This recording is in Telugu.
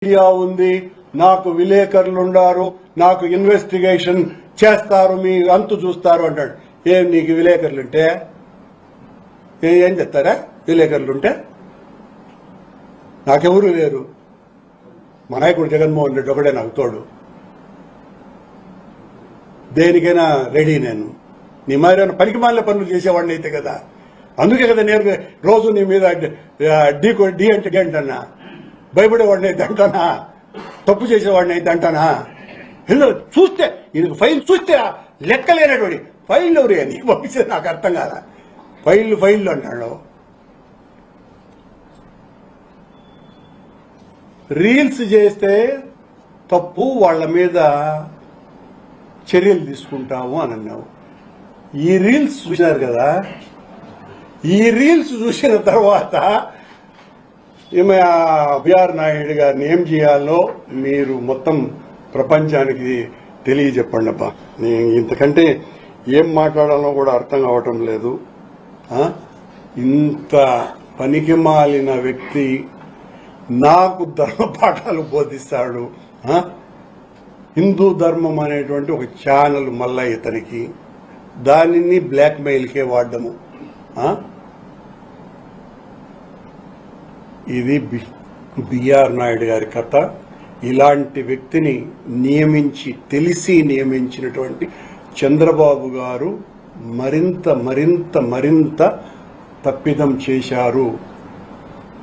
మీడియా ఉంది, నాకు విలేకరులు ఉన్నారు, నాకు ఇన్వెస్టిగేషన్ చేస్తారు, మీ అంతు చూస్తారు అంటాడు. ఏం నీకు విలేకరులుంటే ఏం చెప్తారా? విలేకరులుంటే నాకెవరూ లేరు. మా నాయకుడు జగన్మోహన్ రెడ్డి ఒకడే నాకు తోడు. దేనికైనా రెడీ నేను. నీ మాదిరి పనికి మాలిన పనులు చేసేవాడిని అయితే కదా. అందుకే కదా నేను రోజు నీ మీద డి అంటే అంటన్నా, భయపడేవాడిని అయితే అంటానా, తప్పు చేసేవాడిని అయితే అంటానా. చూస్తే ఇది ఫైల్ చూస్తే లెక్కలేనటువంటి ఫైల్ ఎవరు అని పంపించేది నాకు అర్థం కాదా. ఫైళ్ళు అంటాడు. రీల్స్ చేస్తే తప్పు, వాళ్ళ మీద చర్యలు తీసుకుంటాము అని అన్నావు. ఈ రీల్స్ చూసినారు కదా, ఈ రీల్స్ చూసిన తర్వాత ఈమె బిఆర్ నాయుడు గారిని ఏం చేయాలో మీరు మొత్తం ప్రపంచానికి తెలియజెప్పండి అబ్బా. నేను ఇంతకంటే ఏం మాట్లాడాలో కూడా అర్థం కావటం లేదు. ఇంత పనికిమాలిన వ్యక్తి నాకు ధర్మ పాఠాలు బోధిస్తాడు. హిందూ ధర్మం అనేటువంటి ఒక ఛానల్ మళ్ళా ఇతనికి, దానిని బ్లాక్ మెయిల్కే వాడడము. ఇది బిఆర్ నాయుడు గారి కథ. ఇలాంటి వ్యక్తిని తెలిసి నియమించినటువంటి చంద్రబాబు గారు మరింత మరింత మరింత తప్పిదం చేశారు.